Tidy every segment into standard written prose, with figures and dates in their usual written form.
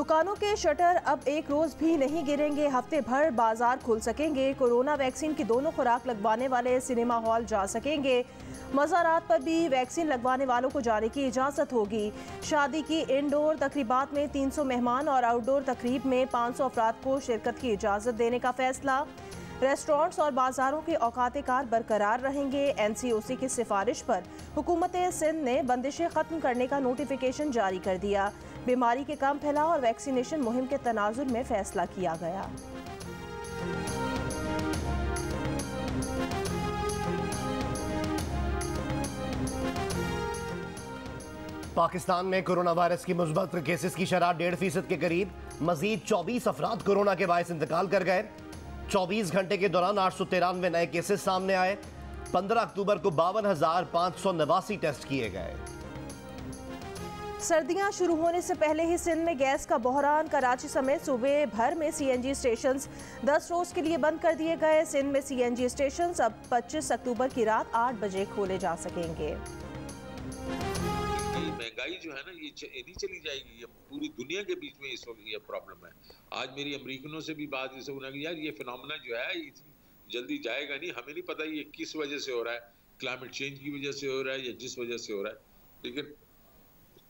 दुकानों के शटर अब एक रोज भी नहीं गिरेंगे, हफ्ते भर बाजार खुल सकेंगे। कोरोना वैक्सीन की दोनों खुराक लगवाने वाले सिनेमा हॉल जा सकेंगे। मज़ारात पर भी वैक्सीन लगवाने वालों को जाने की इजाज़त होगी। शादी की इंडोर तकरीबात में 300 मेहमान और आउटडोर तकरीब में 500 अफराद को शिरकत की इजाज़त देने का फैसला। रेस्टोरेंट्स और बाजारों के औकात कार बरकरार रहेंगे। NCOC की सिफारिश पर हुकूमत सिंध ने बंदिशें ख़त्म करने का नोटिफिकेशन जारी कर दिया। बीमारी के कम फैलाव और वैक्सीनेशन मुहिम के तनाजुर में फैसला किया गया। पाकिस्तान में कोरोना वायरस की मुस्बत केसेस की शरह 1.5% के करीब। मजीद 24 अफराद कोरोना के बायस इंतकाल कर गए। 24 घंटे के दौरान 893 नए केसेस सामने आए। 15 अक्टूबर को 52,589 टेस्ट किए गए। सर्दियां शुरू होने से पहले ही सिंध में गैस का बहरान। कराची समेत सूबे भर में CNG स्टेशंस 10 रोज के लिए बंद कर दिए गए। सिंध में CNG स्टेशंस अब 25 अक्टूबर की रात 8 बजे खोले जा सकेंगे। महंगाई जो है ना, ये नहीं चली जाएगी। ये पूरी दुनिया के बीच में इस वक्त ये प्रॉब्लम है। आज मेरी अमरीकनों से भी बात इससे होना कि यार ये फिनोमेना जो है इतनी जल्दी जाएगा नहीं। हमें नहीं पता ये किस वजह से हो रहा है, क्लाइमेट चेंज की वजह से हो रहा है या जिस वजह से हो रहा है। लेकिन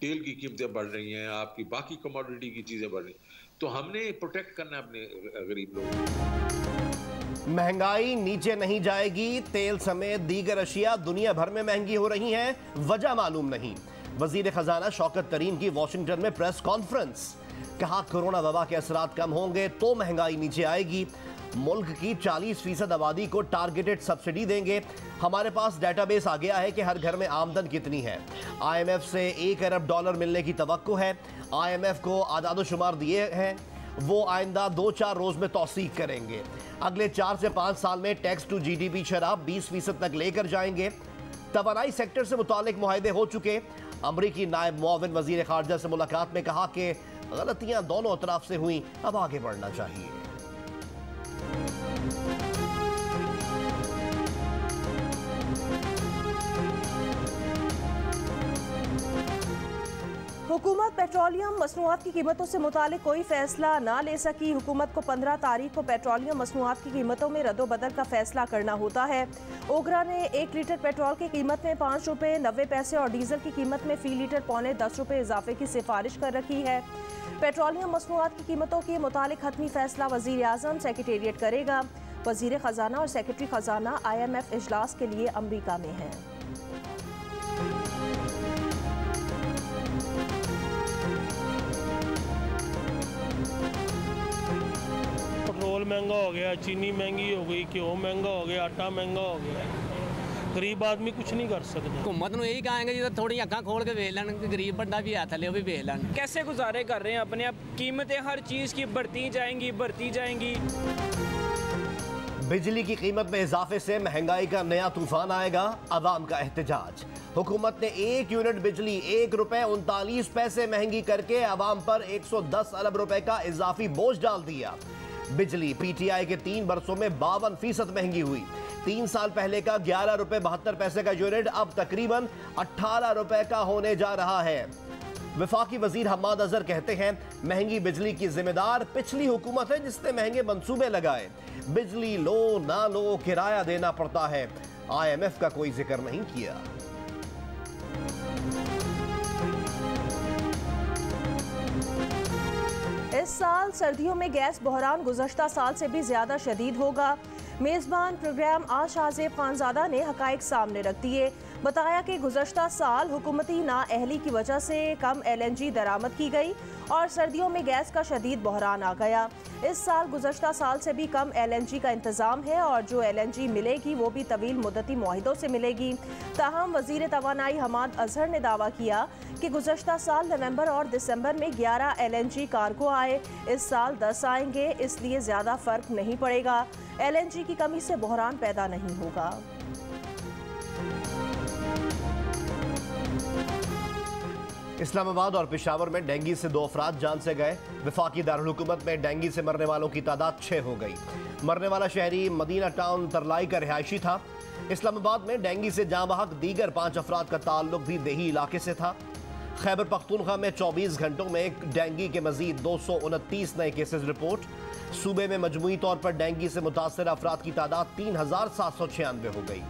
तेल की कीमतें बढ़ रही हैं, आपकी बाकी कमोडिटी की चीजें बढ़ रही हैं, तो हमने प्रोटेक्ट करना है अपने गरीब लोगों को। महंगाई नीचे नहीं जाएगी। तेल समेत दीगर अशिया दुनिया भर में महंगी हो रही हैं, वजह मालूम नहीं। वजीर खजाना शौकत तरीन की वॉशिंगटन में प्रेस कॉन्फ्रेंस। कहा कोरोना वबा के असरात कम होंगे तो महंगाई नीचे आएगी। मुल्क की 40% आबादी को टारगेटेड सब्सिडी देंगे। हमारे पास डेटाबेस आ गया है कि हर घर में आमदन कितनी है। IMF से $1 अरब मिलने की तवक्को है। IMF को आदादोशुमार दिए हैं, वो आइंदा 2-4 रोज में तौसीक करेंगे। अगले 4 से 5 साल में टैक्स टू GDP शराब 20% तक लेकर जाएंगे। तवानाई सेक्टर से मुतालिक मुआहदे हो चुके। अमरीकी नायब मुआविन वजीर खारजा से मुलाकात में कहा कि गलतियां दोनों तरफ से हुई, अब आगे बढ़ना चाहिए। हुकूमत पेट्रोलियम मसनूआत की कीमतों से मुतालिक कोई फैसला ना ले सकी। हुकूमत को 15 तारीख को पेट्रोलियम मसनूआत की कीमतों में रद्दोबदल का फैसला करना होता है। ओगरा ने 1 लीटर पेट्रोल की कीमत में 5 रुपये 90 पैसे और डीजल की कीमत में फी लीटर पौने 10 रुपये इजाफे की सिफारिश कर रखी है। पेट्रोलियम मसनूआत की कीमतों के मुतालिक हतमी फैसला वज़ीर आज़म सेक्रेटेरिएट करेगा। वज़ीर ख़जाना और सेक्रेटरी ख़जाना IMF इजलास के लिए अमरीका में हैं। पेट्रोल महंगा हो गया, चीनी महंगी हो गई, घ्यो महंगा हो गया, आटा महंगा हो गया। गरीब आदमी कुछ नहीं कर सकते। हुकूमत यही कहेंगे जो थोड़ी अक्खां खोल के वेख लैन, गरीब बंदा भी है थले वो भी वेख लैन। कैसे गुजारे कर रहे हैं अपने। अब कीमतें हर चीज़ की बढ़ती जाएंगी। बिजली की कीमत में इजाफे से महंगाई का नया तूफान आएगा। अवाम का एहतजाज। हुकूमत ने 1 यूनिट बिजली 1 रुपए 39 पैसे महंगी करके अवाम पर 110 अरब रुपए का इजाफी बोझ डाल दिया। बिजली PTI के 3 बरसों में 52% महंगी हुई। 3 साल पहले का 11 रुपए 72 पैसे का यूनिट अब तकरीबन 18 रुपए का होने जा रहा है। वफाकी वजीर हम्माद अजहर कहते हैं महंगी बिजली की जिम्मेदार पिछली हुकूमत है जिसने महंगे मंसूबे लगाए। बिजली लो ना लो किराया देना पड़ता है। IMF का कोई जिक्र नहीं किया। इस साल सर्दियों में गैस बहरान गुज़श्ता साल से भी ज्यादा शदीद होगा। मेज़बान प्रोग्राम आशा ज़ेब खानज़ादा ने हक़ाइक़ सामने रख दिए। बताया कि गुज़श्ता साल हुकूमती नाअहली की वजह से कम LNG दरामद की गई और सर्दियों में गैस का शदीद बहरान आ गया। इस साल गुज़श्ता साल से भी कम LNG का इंतज़ाम है और जो LNG मिलेगी वो भी तवील मुद्दती मुआहिदों से मिलेगी। ताहम वज़ीर तवानाई हम्माद अजहर ने दावा किया कि गुज़श्ता साल नवंबर और दिसंबर में 11 LNG कार्गो आए, इस साल 10 आएंगे, इसलिए ज़्यादा फ़र्क नहीं पड़ेगा। LNG की कमी से बहरान पैदा नहीं होगा। इस्लामाबाद और पेशावर में डेंगू से 2 अफराद जान से गए। वफाकी दारुल हुकूमत में डेंगू से मरने वालों की तादाद 6 हो गई। मरने वाला शहरी मदीना टाउन तरलाई का रिहायशी था। इस्लामाबाद में डेंगू से जाँ बहक दीगर 5 अफराद का ताल्लुक भी देही इलाके से था। खैबर पख्तूनख्वा में 24 घंटों में डेंगू के मजीद 229 नए केसेस रिपोर्ट। सूबे में मजमूई तौर पर डेंगू से मुतासर अफराद की तादाद 3796 हो गई।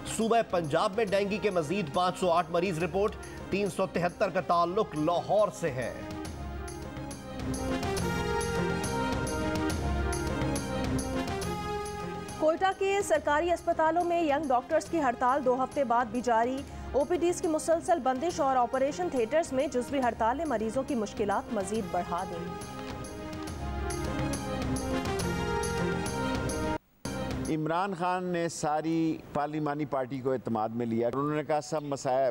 सूबा पंजाब में डेंगू के मजीद 508 मरीज रिपोर्ट। 373 का ताल्लुक लाहौर से है। कोयटा के सरकारी अस्पतालों में यंग डॉक्टर्स की हड़ताल 2 हफ्ते बाद भी जारी। ओपीडीज की मुसलसल बंदिश और ऑपरेशन थिएटर्स में जुज़वी हड़ताल ने मरीजों की मुश्किलात मजीद बढ़ा दी। इमरान खान ने सारी पार्लिमानी पार्टी को एतमाद में लिया। उन्होंने कहा सब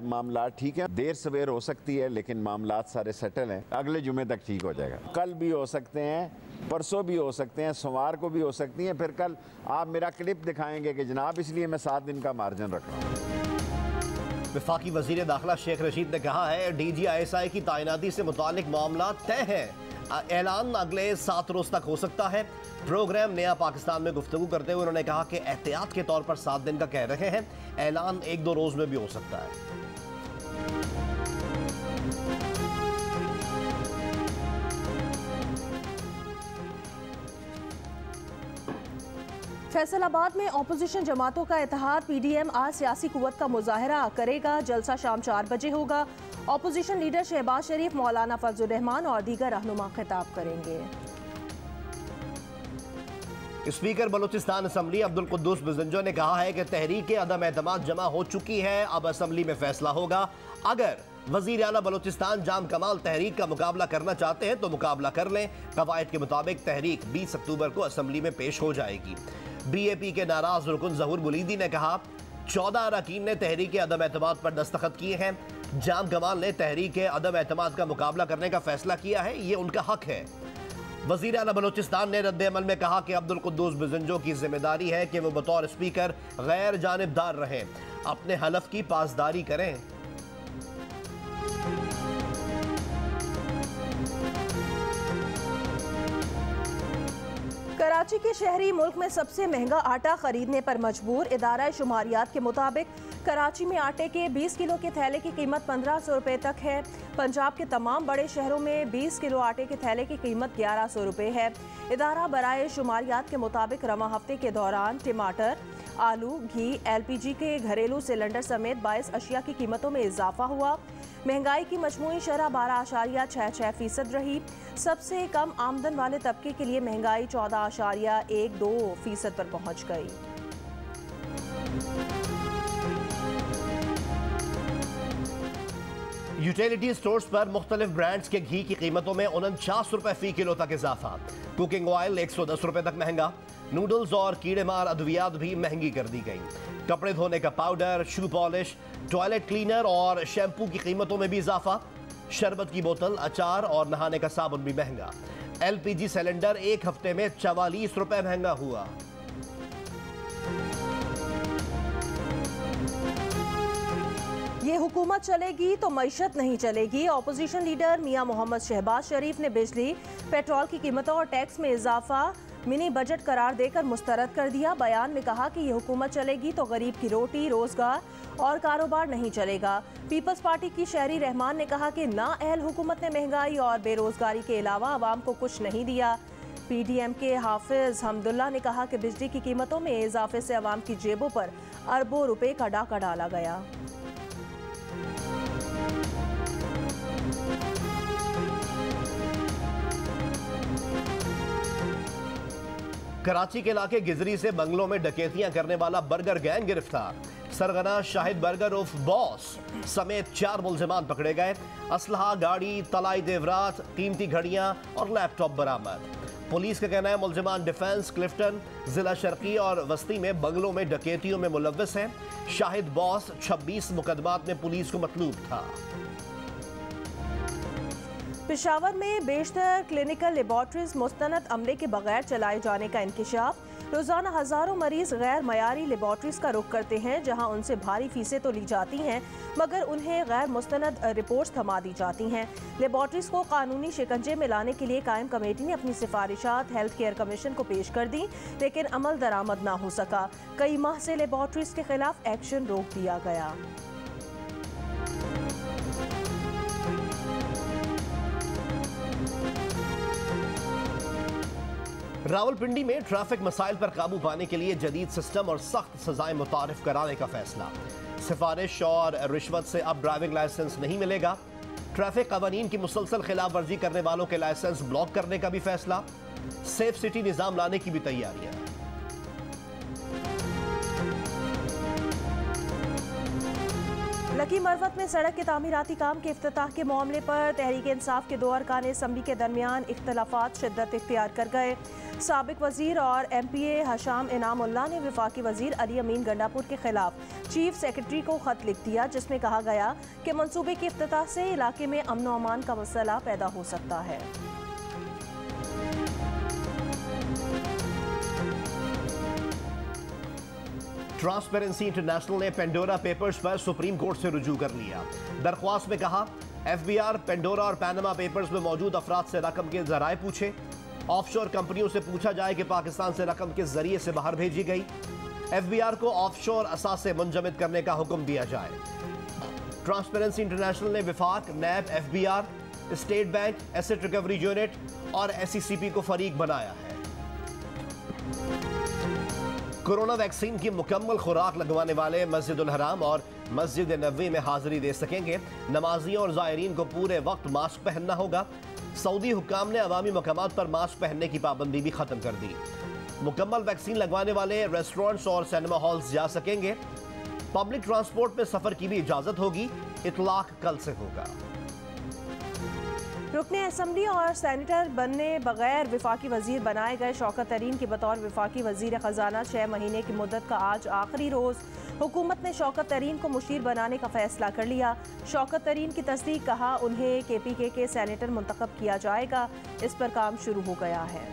मामला ठीक है, देर सवेर हो सकती है लेकिन मामला सारे सेटल हैं, अगले जुमे तक ठीक हो जाएगा। कल भी हो सकते हैं, परसों भी हो सकते हैं, सोमवार को भी हो सकती हैं, फिर कल आप मेरा क्लिप दिखाएंगे कि जनाब इसलिए मैं 7 दिन का मार्जिन रख रहा हूँ। वफाकी वजीर दाखिला शेख रशीद ने कहा है DGISI की तैनाती से मुतालिक मामला तय है। ऐलान अगले 7 रोज तक हो सकता है। प्रोग्राम नया पाकिस्तान में गुफ्तगू करते हुए उन्होंने कहा कि एहतियात के तौर पर 7 दिन का कह रहे हैं, ऐलान 1-2 रोज में भी हो सकता है। फैसलाबाद में ऑपोजिशन जमातों का इत्तेहाद। PDM आज सियासी कुव्वत का मुजाहरा करेगा। जलसा शाम 4 बजे होगा। ऑपोजिशन लीडर शहबाज शरीफ, मौलाना फजलुर रहमान और दीगर रहनुमा खिताब करेंगे। स्पीकर बलूचिस्तान असम्बली अब्दुल कुद्दूस बिजंजो ने कहा है कि तहरीक अदम एतमाद जमा हो चुकी है, अब असम्बली में फैसला होगा। अगर वजीर आला बलूचिस्तान जाम कमाल तहरीक का मुकाबला करना चाहते हैं तो मुकाबला कर लें। कवायद के मुताबिक तहरीक 20 अक्टूबर को असम्बली में पेश हो जाएगी। BAP के नाराज रुकन जहूर बुलीदी ने कहा 14 अरकान ने तहरीक अदम एतमाद पर दस्तखत किए हैं। जाम कमाल ने तहरीक अदम एतमाद का मुकाबला करने का फैसला किया है, ये उनका हक है। वजीर आला बलूचिस्तान ने रद्द अमल में कहा कि अब्दुल कुद्दूस बिजंजो की जिम्मेदारी है कि वो बतौर स्पीकर गैर जानिबदार रहें, अपने हलफ की पासदारी करें। कराची के शहरी मुल्क में सबसे महंगा आटा खरीदने पर मजबूर। इदारा शुमारियात के मुताबिक कराची में आटे के 20 किलो के थैले की कीमत 1500 रुपये तक है। पंजाब के तमाम बड़े शहरों में 20 किलो आटे के थैले की कीमत 1100 रुपये है। इदारा बराए शुमारियात के मुताबिक रवा हफ्ते के दौरान टमाटर, आलू, घी, LPG के घरेलू सिलेंडर समेत 22 अशिया की कीमतों में इजाफा हुआ। महंगाई की मजमूई शरह 12.66% रही। सबसे कम आमदन वाले तबके के लिए महंगाई 14.12% पर पहुंच गई। यूटिलिटी स्टोर्स पर मुख्तलिफ ब्रांड्स के घी की कीमतों में 49 रुपए फी किलो तक इजाफा। कुकिंग ऑयल 110 रुपए तक महंगा। नूडल्स और कीड़े मार अद्वियात भी महंगी कर दी गई। कपड़े धोने का powder, shoe polish, toilet cleaner और शैम्पू की कीमतों में भी इजाफा। शरबत की बोतल, अचार और नहाने का साबुन भी महंगा। LPG सिलेंडर 1 हफ्ते में 44 रुपए महंगा हुआ। ये हुकूमत चलेगी तो मईशत नहीं चलेगी। ऑपोजिशन लीडर मियां मोहम्मद शहबाज शरीफ ने बिजली, पेट्रोल की कीमतों और टैक्स में इजाफा मिनी बजट करार देकर मुस्तरद कर दिया। बयान में कहा कि ये हुकूमत चलेगी तो गरीब की रोटी, रोजगार और कारोबार नहीं चलेगा। पीपल्स पार्टी की शहरी रहमान ने कहा कि नाअहल हुकूमत ने महंगाई और बेरोजगारी के अलावा आवाम को कुछ नहीं दिया। PDM के हाफिज हमदुल्ला ने कहा कि बिजली की कीमतों में इजाफे से आवाम की जेबों पर अरबों रुपए का डाका डाला गया। कराची के इलाके गिजरी से बंगलों में डकैतियां करने वाला बर्गर गैंग गिरफ्तार। सरगना शाहिद बर्गर उर्फ बॉस समेत 4 मुलजिमान पकड़े गए। असलहा, गाड़ी, तलाई जेवरात, कीमती घड़ियां और लैपटॉप बरामद। पुलिस का कहना है मुलजिमान डिफेंस, क्लिफ्टन, जिला शर्की और वस्ती में बंगलों में डकैतियों में मुलव्वस हैं। शाहिद बॉस 26 मुकदमात में पुलिस को मतलूब था। पेशावर में बेशतर क्लिनिकल लेबॉर्ट्रीज मुस्तनद अमले के बगैर चलाए जाने का इंकिशाफ। रोजाना हजारों मरीज गैर मयारी लेबॉर्ट्रीज का रुख करते हैं, जहां उनसे भारी फीसें तो ली जाती हैं मगर उन्हें गैर मुस्तनद रिपोर्ट्स थमा दी जाती हैं। लेबॉर्ट्रीज को कानूनी शिकंजे में लाने के लिए कायम कमेटी ने अपनी सिफारिशात हेल्थ केयर कमीशन को पेश कर दी, लेकिन अमल दरामद ना हो सका। कई माह से लेबॉर्ट्रीज के खिलाफ एक्शन रोक दिया गया। रावलपिंडी में ट्रैफिक मसाइल पर काबू पाने के लिए जदीद सिस्टम और सख्त सजाएं मुतारिफ कराने का फैसला। सिफारिश और रिश्वत से अब ड्राइविंग लाइसेंस नहीं मिलेगा। ट्रैफिक कवानीन की मुसलसल खिलाफ वर्जी करने वालों के लाइसेंस ब्लॉक करने का भी फैसला। सेफ सिटी निजाम लाने की भी तैयारियां। लकी मरवत में सड़क के तामीराती काम के इफ्तिताह के मामले पर तहरीक इंसाफ के दो अरकान असम्बली के दरमियान इख्तलाफात शिद्दत इख्तियार कर गए। साबिक वजीर और MPA हशाम इनामुल्लाह ने वफाकी वजीर अली अमीन गंडापुर के खिलाफ चीफ सेक्रेटरी को खत लिख दिया, जिसमें कहा गया कि मंसूबे के इफ्तिताह से इलाके में अमन व अमान का मसला पैदा हो सकता है। ट्रांसपेरेंसी इंटरनेशनल ने पेंडोरा पेपर्स पर सुप्रीम कोर्ट से रुजू कर लिया। दरख्वास्त में कहा FBR पेंडोरा और पैनामा पेपर्स में मौजूद अफराद से रकम के जराए पूछे। ऑफशोर कंपनियों से पूछा जाए कि पाकिस्तान से रकम किस जरिए से बाहर भेजी गई। FBR को ऑफशोर असासे मुंजमद करने का हुक्म दिया जाए। ट्रांसपेरेंसी इंटरनेशनल ने विफाक, नैब, FBR, state bank, asset recovery unit और SECP को फरीक बनाया है। कोरोना वैक्सीन की मुकम्मल खुराक लगवाने वाले मस्जिदुल हराम और मस्जिद नबवी में हाजिरी दे सकेंगे। नमाजियों और ज़ायरीन को पूरे वक्त मास्क पहनना होगा। सऊदी हुक्काम ने अवामी मकामात पर मास्क पहनने की पाबंदी भी खत्म कर दी। मुकम्मल वैक्सीन लगवाने वाले रेस्टोरेंट्स और सिनेमा हॉल्स जा सकेंगे। पब्लिक ट्रांसपोर्ट में सफर की भी इजाजत होगी। इतलाक कल से होगा। रुकने असम्बली और सेनेटर बनने बगैर वफाकी वजीर बनाए गए शौकत तरीन की बतौर वफाकी वजीर खजाना 6 महीने की मुद्दत का आज आखिरी रोज। हुकूमत ने शौकत तरीन को मुशीर बनाने का फैसला कर लिया। शौकत तरीन की तस्दीक, कहा उन्हें KPK के सेनेटर मुंतखब किया जाएगा। इस पर काम शुरू हो गया है।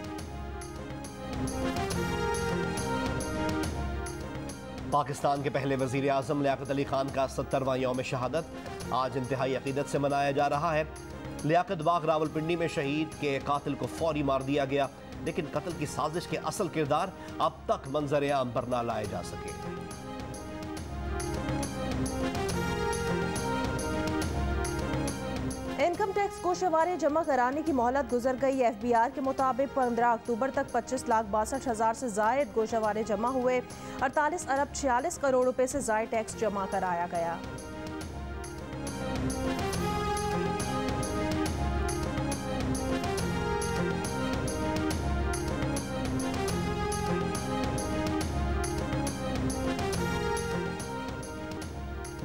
पाकिस्तान के पहले वजीर आजम लियाकत अली खान का 70वां यौम शहादत आज इंतहाई अकीदत से मनाया जा रहा है। लियाकत बाग रावलपिंडी में शहीद के कातिल को फौरी मार दिया गया, लेकिन कत्ल की साजिश के असल किरदार अब तक मंजर आम पर ना लाए जा सके। इनकम टैक्स गोशवारे जमा कराने की मोहलत गुजर गई। FBR के मुताबिक 15 अक्टूबर तक 25,62,000 से जायद गोशवारे जमा हुए। 48 अरब 46 करोड़ रुपए से जायद टैक्स जमा कराया गया।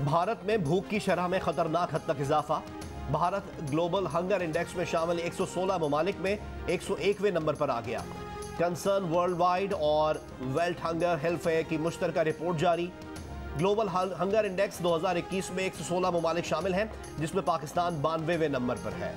भारत में भूख की शरह में खतरनाक हद तक इजाफा। भारत ग्लोबल हंगर इंडेक्स में शामिल 116 ममालिक में 101वें नंबर पर आ गया। कंसर्न वर्ल्ड वाइड और वेल्थ हंगर हेल्थफेयर की मुश्तरका रिपोर्ट जारी। ग्लोबल हंगर इंडेक्स 2021 में 116 ममालिक शामिल हैं, जिसमें पाकिस्तान 92वें नंबर पर है।